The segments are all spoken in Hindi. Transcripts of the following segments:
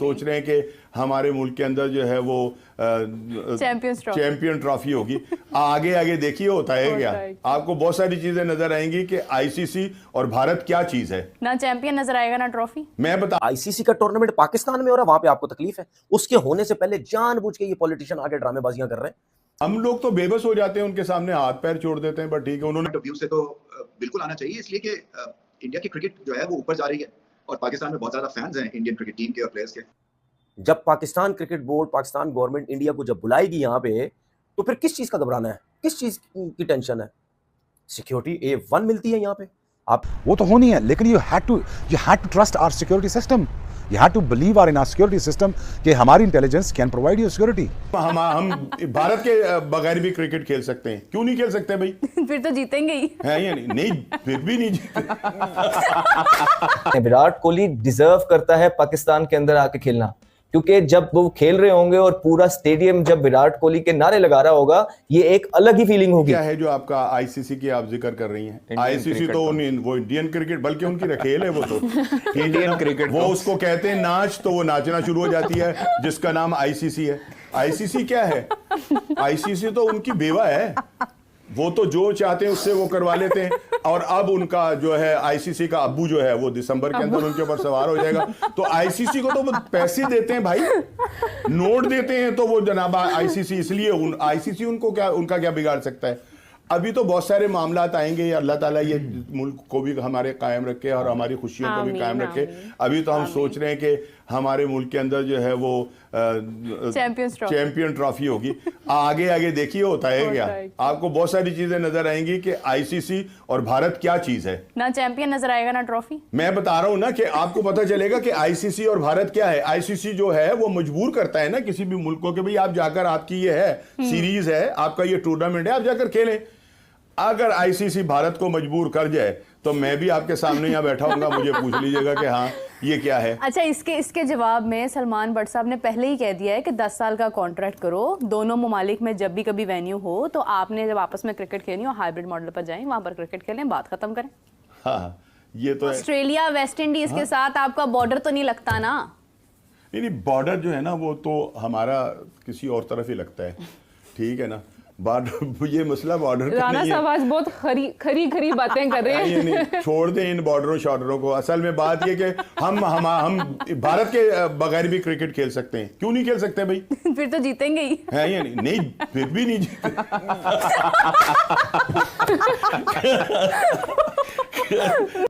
सोच रहे हैं कि हमारे मुल्क के अंदर जो है वो चैंपियन ट्रॉफी होगी। आगे आगे देखिए होता है क्या, आपको बहुत सारी चीजें नजर आएंगी कि आईसीसी और भारत क्या चीज है। ना चैंपियन नजर आएगा ना ट्रॉफी। मैं बता, आईसीसी का टूर्नामेंट पाकिस्तान में हो रहा है, वहां पे आपको तकलीफ है। उसके होने से पहले जानबूझ के ये पॉलिटिशियन आगे ड्रामेबाजियां कर रहे हैं। हम लोग तो बेबस हो जाते हैं, उनके सामने हाथ पैर छोड़ देते हैं, बट ठीक है, उन्होंने व्यू से तो बिल्कुल आना चाहिए, इसलिए कि इंडिया की क्रिकेट जो है वो ऊपर जा रही है और पाकिस्तान में बहुत ज्यादा फैंस हैं इंडियन क्रिकेट टीम के और प्लेयर्स के। जब Pakistan cricket board, Pakistan government India को जब बुलाएगी यहाँ पे, तो फिर किस चीज का घबराना है, किस चीज की टेंशन है? सिक्योरिटी A1 मिलती है यहाँ पे। आप वो तो होनी है, लेकिन you had to trust our security system, you had to believe in our security system कि हमारी intelligence can provide you security. हम भारत के बगैर भी क्रिकेट खेल सकते हैं, क्यों नहीं खेल सकते भाई? फिर तो जीतेंगे ही है या नहीं फिर भी नहीं जीते। विराट कोहली डिजर्व करता है पाकिस्तान के अंदर आके खेलना, क्योंकि जब वो खेल रहे होंगे और पूरा स्टेडियम जब विराट कोहली के नारे लगा रहा होगा, ये एक अलग ही फीलिंग होगी। क्या है जो आपका आईसीसी की आप जिक्र कर रही हैं? आईसीसी तो वो इंडियन क्रिकेट, बल्कि उनकी रखेल है वो तो इंडियन क्रिकेट। वो उसको कहते हैं नाच, तो वो नाचना शुरू हो जाती है जिसका नाम आईसीसी है। आईसीसी क्या है? आईसीसी तो उनकी बेवा है, वो तो जो चाहते हैं उससे वो करवा लेते हैं। और अब उनका जो है आईसीसी का अब्बू जो है वो दिसंबर के अंदर उनके ऊपर सवार हो जाएगा। तो आईसीसी को तो वो पैसे देते हैं भाई, नोट देते हैं, तो वो जनाब आईसीसी, इसलिए आईसीसी उनको क्या, उनका क्या बिगाड़ सकता है? अभी तो बहुत सारे मामलात आएंगे, अल्लाह ताला ये मुल्क को भी हमारे कायम रखे और हमारी खुशियों को भी कायम रखे। अभी तो हम सोच रहे हैं कि हमारे मुल्क के अंदर जो है वो चैंपियन ट्रॉफी होगी। आगे आगे देखिए होता है क्या, आपको बहुत सारी चीजें नजर आएंगी कि आईसीसी और भारत क्या चीज है। ना चैंपियन नजर आएगा ना ट्रॉफी। मैं बता रहा हूं ना कि आपको पता चलेगा कि आईसीसी और भारत क्या है। आईसीसी जो है वो मजबूर करता है ना किसी भी मुल्क को कि भाई आप जाकर, आपकी ये है सीरीज है, आपका ये टूर्नामेंट है, आप जाकर खेलें। अगर आईसीसी भारत को मजबूर कर जाए तो मैं भी आपके सामने यहाँ बैठा हूँगा, मुझे पूछ लीजिएगा कि हाँ ये क्या है। अच्छा, इसके जवाब में सलमान भट्ट साहब ने पहले ही कह दिया है कि 10 साल का कॉन्ट्रैक्ट करो, दोनों ममालिक में जब भी कभी वेन्यू हो तो आपने जब आपस में क्रिकेट खेलनी हो हाइब्रिड मॉडल पर जाएं, वहां पर क्रिकेट खेलें, बात खत्म करें। हाँ, ये तो ऑस्ट्रेलिया वेस्ट इंडीज के साथ आपका बॉर्डर तो नहीं लगता ना? नहीं, बॉर्डर जो है ना वो तो हमारा किसी और तरफ ही लगता है, ठीक है ना। बॉर्डर, ये मसला बॉर्डर का राणा नहीं साहब आज बहुत खरी बातें कर रहे हैं। नहीं, छोड़ दें इन बॉर्डरों शॉर्डरों को। असल में बात ये कि हम भारत के बगैर भी क्रिकेट खेल सकते हैं, क्यों नहीं खेल सकते भाई? फिर तो जीतेंगे ही। है या नहीं फिर भी नहीं जीते।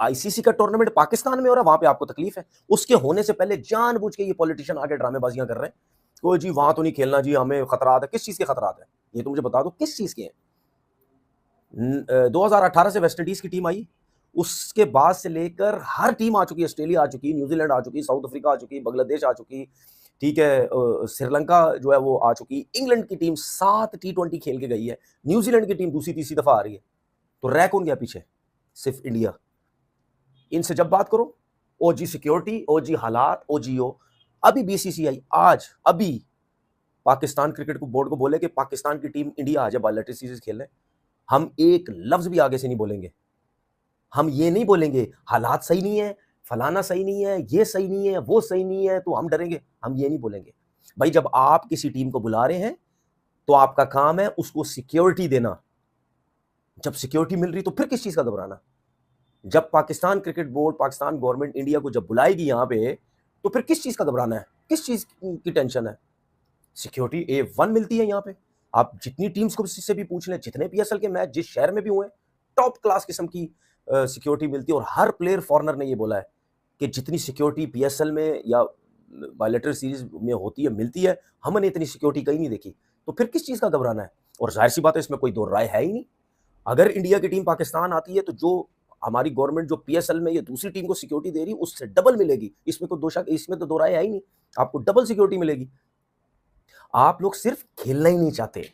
आईसीसी का टूर्नामेंट पाकिस्तान में हो रहा है, वहां पे आपको तकलीफ है। उसके होने से पहले जानबूझ के ये पॉलिटिशियन आगे ड्रामेबाजियां कर रहे हैं। कोई जी वहां तो नहीं खेलना जी, हमें खतरात है। किस चीज के खतरात है ये तो मुझे बता दो, किस चीज के हैं? 2018 से वेस्ट इंडीज की टीम आई, उसके बाद से लेकर हर टीम आ चुकी है। ऑस्ट्रेलिया आ चुकी, न्यूजीलैंड आ चुकी, साउथ अफ्रीका आ चुकी, बांग्लादेश आ चुकी, ठीक है, श्रीलंका जो है वो आ चुकी। इंग्लैंड की टीम 7 T20 खेल के गई है, न्यूजीलैंड की टीम दूसरी तीसरी दफा आ रही है। तो रह कौन गया पीछे? सिर्फ इंडिया। इनसे जब बात करो, ओजी सिक्योरिटी, ओजी हालात, ओजीओ, अभी बीसीसीआई आज अभी पाकिस्तान क्रिकेट बोर्ड को बोले कि पाकिस्तान की टीम इंडिया आ जाए बायलैटरल सीरीज खेलने, हम एक लफ्ज भी आगे से नहीं बोलेंगे। हम ये नहीं बोलेंगे हालात सही नहीं है, फलाना सही नहीं है, ये सही नहीं है, वो सही नहीं है, तो हम डरेंगे। हम ये नहीं बोलेंगे भाई। जब आप किसी टीम को बुला रहे हैं तो आपका काम है उसको सिक्योरिटी देना। जब सिक्योरिटी मिल रही तो फिर किस चीज का घबराना? जब Pakistan cricket board, Pakistan government India को जब बुलाएगी यहां पे, तो फिर किस चीज का घबराना है, किस चीज की टेंशन है? सिक्योरिटी A1 मिलती है यहाँ पे। आप जितनी टीम्स को से भी पूछ लें, जितने पीएसएल के मैच जिस शहर में भी हुए, टॉप क्लास किस्म की सिक्योरिटी मिलती है। और हर प्लेयर फॉरनर ने ये बोला है कि जितनी सिक्योरिटी पीएसएल में या बायलैटरल सीरीज में होती है, मिलती है, हमने इतनी सिक्योरिटी कहीं नहीं देखी। तो फिर किस चीज का घबराना है? और जाहिर सी बात है, इसमें कोई दो राय है ही नहीं। अगर इंडिया की टीम पाकिस्तान आती है तो जो हमारी गवर्नमेंट जो पीएसएल में ये दूसरी टीम को सिक्योरिटी दे रही है उससे डबल मिलेगी। इसमें तो दो राय है ही नहीं, आपको डबल सिक्योरिटी मिलेगी। आप लोग सिर्फ खेलना ही नहीं चाहते,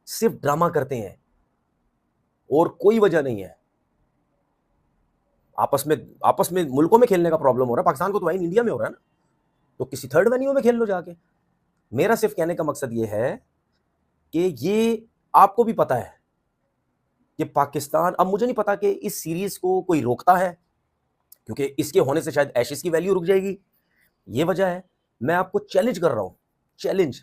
सिर्फ ड्रामा करते हैं और कोई वजह नहीं है। आपस में मुल्कों में खेलने का प्रॉब्लम हो रहा है, पाकिस्तान को तो वहीं इंडिया में हो रहा है ना, तो किसी थर्ड वेन्यू में खेल लो जाके। मेरा सिर्फ कहने का मकसद ये है कि ये आपको भी पता है कि पाकिस्तान, अब मुझे नहीं पता कि इस सीरीज को कोई रोकता है, क्योंकि इसके होने से शायद एशेज की वैल्यू रुक जाएगी, ये वजह है। मैं आपको चैलेंज कर रहा हूं, चैलेंज,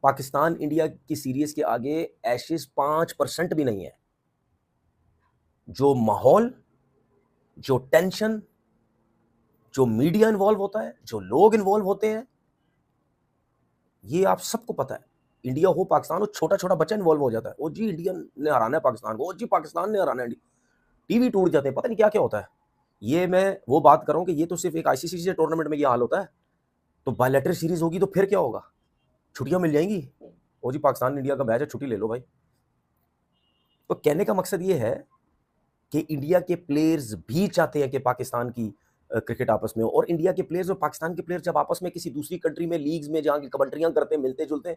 पाकिस्तान इंडिया की सीरीज के आगे एशेज 5% भी नहीं है। जो माहौल, जो टेंशन, जो मीडिया इन्वॉल्व होता है, जो लोग इन्वॉल्व होते हैं, ये आप सबको पता है। इंडिया हो पाकिस्तान हो, छोटा छोटा बच्चा इन्वॉल्व हो जाता है। ओ जी इंडिया ने हराना है पाकिस्तान को, ओ जी पाकिस्तान ने हराना है, टीवी टूट जाते हैं, पता नहीं क्या क्या होता है। ये मैं वो बात कर रहा हूं कि ये तो सिर्फ एक आईसीसी से टूर्नामेंट में ये हाल होता है, तो बायलैटरल सीरीज होगी तो फिर क्या होगा? छुट्टियां मिल जाएंगी, ओ जी पाकिस्तान इंडिया का मैच है, छुट्टी ले लो भाई। तो कहने का मकसद ये है कि इंडिया के प्लेयर्स भी चाहते हैं कि पाकिस्तान की क्रिकेट आपस में हो, और इंडिया के प्लेयर्स और पाकिस्तान के प्लेयर्स जब आपस में किसी दूसरी कंट्री में लीग्स में जहां की कमेंट्रियां करते हैं, मिलते जुलते हैं,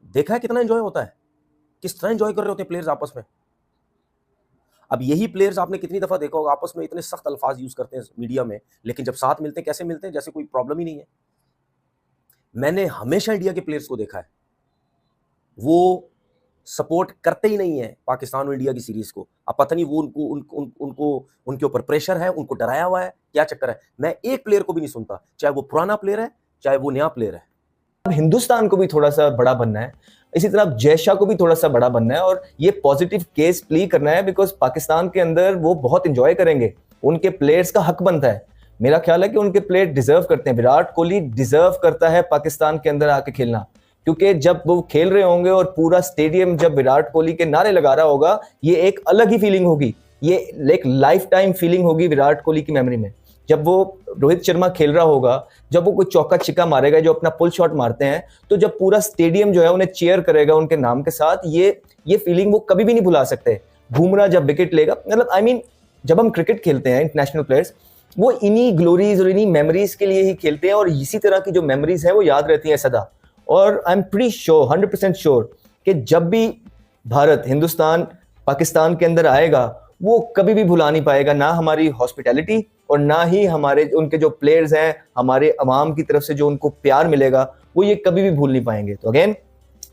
देखा है कितना एंजॉय होता है, किस तरह एंजॉय कर रहे होते हैं प्लेयर्स आपस में। अब यही प्लेयर्स आपने कितनी दफा देखा होगा आपस में इतने सख्त अल्फाज यूज करते हैं मीडिया में, लेकिन जब साथ मिलते हैं कैसे मिलते हैं, जैसे कोई प्रॉब्लम ही नहीं है। मैंने हमेशा इंडिया के प्लेयर्स को देखा है, वो सपोर्ट करते ही नहीं है पाकिस्तान और इंडिया की सीरीज को। अब पता नहीं वो उनको उनके ऊपर प्रेशर है, उनको डराया हुआ है, क्या चक्कर है। मैं एक प्लेयर को भी नहीं सुनता, चाहे वो पुराना प्लेयर है चाहे वो नया प्लेयर है। अब हिंदुस्तान को भी थोड़ा सा बड़ा बनना है, इसी तरह जय शाह को भी थोड़ा सा बड़ा बनना है और ये पॉजिटिव केस प्ली करना है, बिकॉज पाकिस्तान के अंदर वो बहुत इंजॉय करेंगे, उनके प्लेयर्स का हक बनता है। मेरा ख्याल है कि उनके प्लेयर डिजर्व करते हैं, विराट कोहली डिजर्व करता है पाकिस्तान के अंदर आके खेलना, क्योंकि जब वो खेल रहे होंगे और पूरा स्टेडियम जब विराट कोहली के नारे लगा रहा होगा, ये एक अलग ही फीलिंग होगी, ये एक लाइफ टाइम फीलिंग होगी विराट कोहली की मेमोरी में। जब वो रोहित शर्मा खेल रहा होगा, जब वो कोई चौका छिक्का मारेगा, जो अपना पुल शॉट मारते हैं, तो जब पूरा स्टेडियम जो है उन्हें चीयर करेगा उनके नाम के साथ, ये फीलिंग वो कभी भी नहीं भुला सकते। बुमराह जब विकेट लेगा, मतलब जब हम क्रिकेट खेलते हैं, इंटरनेशनल प्लेयर्स वो इन्हीं ग्लोरीज और इन्हीं मेमोरीज के लिए ही खेलते हैं, और इसी तरह की जो मेमोरीज है वो याद रहती है सदा। और I am pretty sure, 100% sure कि जब भी भारत, हिंदुस्तान पाकिस्तान के अंदर आएगा, वो कभी भी भुला नहीं पाएगा, ना हमारी हॉस्पिटैलिटी और ना ही हमारे उनके जो प्लेयर्स हैं, हमारे अवाम की तरफ से जो उनको प्यार मिलेगा, वो ये कभी भी भूल नहीं पाएंगे। तो अगेन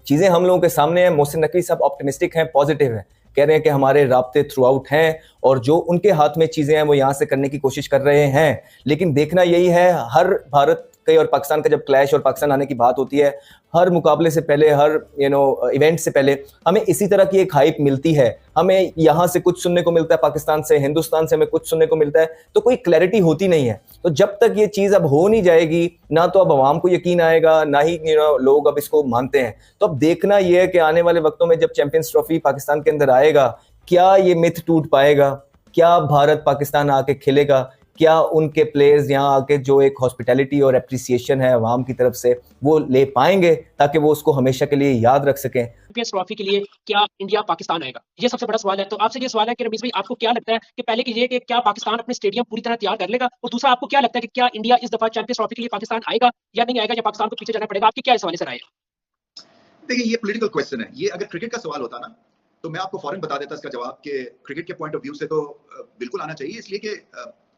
चीज़ें हम लोगों के सामने हैं। मोहसिन नकवी साहब ऑप्टिमिस्टिक हैं, पॉजिटिव हैं, कह रहे हैं कि हमारे राब्ते थ्रू आउट हैं और जो उनके हाथ में चीज़ें हैं वो यहाँ से करने की कोशिश कर रहे हैं। लेकिन देखना यही है, हर भारत और पाकिस्तान का जब क्लैश और पाकिस्तान आने की बात होती है, हर मुकाबले से पहले, हर इवेंट से पहले हमें इसी तरह की एक हाइप मिलती है। हमें यहाँ से कुछ सुनने को मिलता है, पाकिस्तान से, हिंदुस्तान से हमें कुछ सुनने को मिलता है, तो कोई क्लैरिटी होती नहीं है। तो जब तक ये चीज़ अब हो नहीं जाएगी, ना तो अब आवाम को यकीन आएगा, ना ही लोग अब इसको मानते हैं। तो अब देखना ये है कि आने वाले वक्तों में जब चैंपियंस ट्रॉफी पाकिस्तान के अंदर आएगा, क्या ये मिथ टूट पाएगा, क्या भारत पाकिस्तान आके खेलेगा, क्या उनके प्लेयर्स यहाँ आके जो एक हॉस्पिटैलिटी और एप्रिसिएशन है अवाम की तरफ से वो ले पाएंगे, ताकि वो उसको हमेशा के लिए याद रख सकें। चैंपियंस ट्रॉफी के लिए क्या इंडिया पाकिस्तान आएगा, ये सबसे बड़ा सवाल है। तो आपसे ये सवाल है कि रमीज भाई, आपको क्या लगता है कि पहले की ये कि क्या पाकिस्तान अपने स्टेडियम पूरी तरह तैयार कर लेगा, और दूसरा आपको क्या लगता है कि क्या इंडिया इस दफा चैंपियंस ट्रॉफी के लिए पाकिस्तान आएगा या नहीं आएगा, या पाकिस्तान को पीछे जाना पड़ेगा? आपके क्या इस सवाल से राय है? देखिए, ये पॉलिटिकल क्वेश्चन है। ये अगर क्रिकेट का सवाल होता ना, तो मैं आपको फौरन बता देता इसका जवाब कि क्रिकेट के पॉइंट ऑफ व्यू से तो बिल्कुल आना चाहिए, इसलिए कि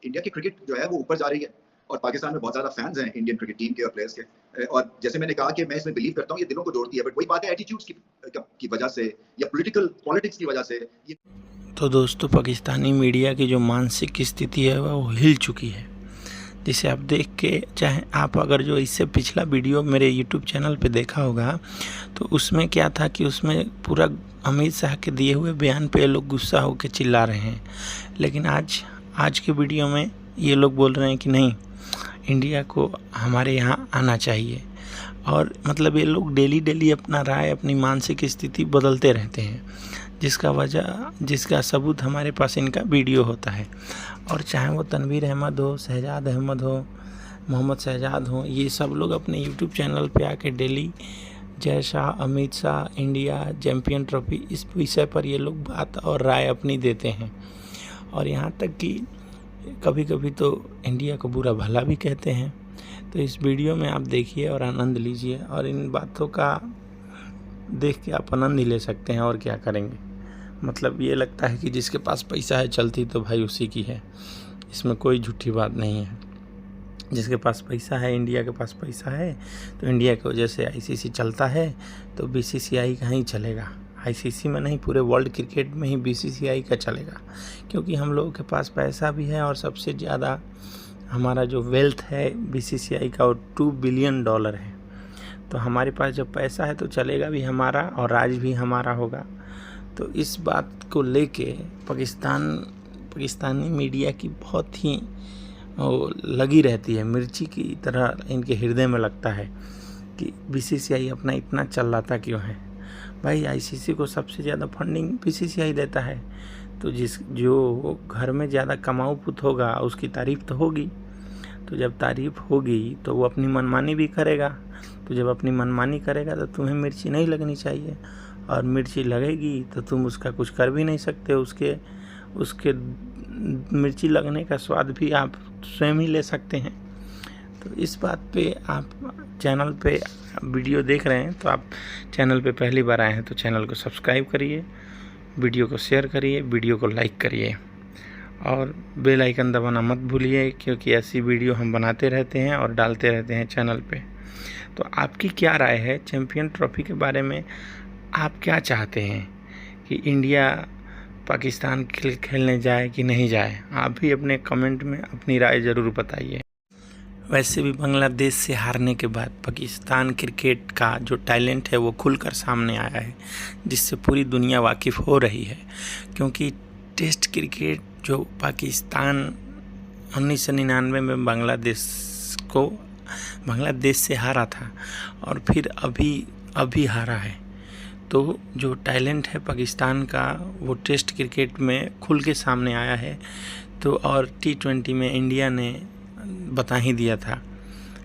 इंडिया की क्रिकेट जो है वो ऊपर जा रही है और पाकिस्तान में बहुत ज्यादा फैंस हैं इंडियन क्रिकेट टीम के और प्लेयर्स के। और जैसे मैंने कहा कि मैं इसमें बिलीव करता हूँ ये दिलों को जोड़ती है, बट वही बात है एटीट्यूड्स की वजह से या पॉलिटिक्स की वजह से। तो दोस्तों, पाकिस्तानी मीडिया की जो मानसिक स्थिति है वो हिल चुकी है, जिसे आप देख के, चाहे आप अगर जो इससे पिछला वीडियो मेरे यूट्यूब चैनल पे देखा होगा, तो उसमें क्या था कि उसमें पूरा अमित शाह के दिए हुए बयान पे लोग गुस्सा होकर चिल्ला रहे हैं, लेकिन आज के वीडियो में ये लोग बोल रहे हैं कि नहीं, इंडिया को हमारे यहाँ आना चाहिए। और मतलब ये लोग डेली अपना राय, अपनी मानसिक स्थिति बदलते रहते हैं, जिसका सबूत हमारे पास इनका वीडियो होता है। और चाहे वो तनवीर अहमद हो, शहजाद अहमद हो, मोहम्मद शहजाद हो, ये सब लोग अपने यूट्यूब चैनल पे आके daily Jay Shah, Amit Shah, India champion trophy, इस विषय पर ये लोग बात और राय अपनी देते हैं। और यहाँ तक कि कभी कभी तो इंडिया को बुरा भला भी कहते हैं। तो इस वीडियो में आप देखिए और आनंद लीजिए, और इन बातों का देख के आप आनंद ही ले सकते हैं। और क्या करेंगे, मतलब ये लगता है कि जिसके पास पैसा है चलती तो भाई उसी की है, इसमें कोई झूठी बात नहीं है। जिसके पास पैसा है, इंडिया के पास पैसा है, तो इंडिया की वजह से आईसीसी चलता है, तो बीसीसीआई का ही चलेगा। आईसीसी में नहीं, पूरे वर्ल्ड क्रिकेट में ही बीसीसीआई का चलेगा, क्योंकि हम लोगों के पास पैसा भी है और सबसे ज़्यादा हमारा जो वेल्थ है बीसीसीआई का वो $2 बिलियन है। तो हमारे पास जब पैसा है तो चलेगा भी हमारा और राज भी हमारा होगा। तो इस बात को लेके पाकिस्तानी मीडिया की बहुत ही लगी रहती है, मिर्ची की तरह इनके हृदय में लगता है कि बीसीसीआई अपना इतना चलाता क्यों है। भाई आईसीसी को सबसे ज़्यादा फंडिंग बीसीसीआई देता है, तो जो घर में ज़्यादा कमाऊ पुत होगा उसकी तारीफ़ तो होगी। तो जब तारीफ़ होगी तो वो अपनी मनमानी भी करेगा। तो जब अपनी मनमानी करेगा तो तुम्हें मिर्ची नहीं लगनी चाहिए, और मिर्ची लगेगी तो तुम उसका कुछ कर भी नहीं सकते। उसके मिर्ची लगने का स्वाद भी आप स्वयं ही ले सकते हैं। तो इस बात पे आप चैनल पे वीडियो देख रहे हैं तो आप चैनल पे पहली बार आए हैं तो चैनल को सब्सक्राइब करिए, वीडियो को शेयर करिए, वीडियो को लाइक करिए और बेल आइकन दबाना मत भूलिए, क्योंकि ऐसी वीडियो हम बनाते रहते हैं और डालते रहते हैं चैनल पे। तो आपकी क्या राय है चैंपियन ट्रॉफी के बारे में? आप क्या चाहते हैं कि इंडिया पाकिस्तान खेलने जाए कि नहीं जाए? आप भी अपने कमेंट में अपनी राय ज़रूर बताइए। वैसे भी बांग्लादेश से हारने के बाद पाकिस्तान क्रिकेट का जो टैलेंट है वो खुलकर सामने आया है, जिससे पूरी दुनिया वाकिफ़ हो रही है। क्योंकि टेस्ट क्रिकेट जो पाकिस्तान 1999 में बांग्लादेश से हारा था और फिर अभी हारा है, तो जो टैलेंट है पाकिस्तान का वो टेस्ट क्रिकेट में खुल के सामने आया है। तो और T20 में इंडिया ने बता ही दिया था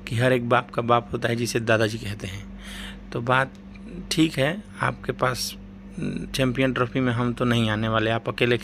कि हर एक बाप का बाप होता है जिसे दादाजी कहते हैं। तो बात ठीक है, आपके पास चैंपियन ट्रॉफी में हम तो नहीं आने वाले, आप अकेले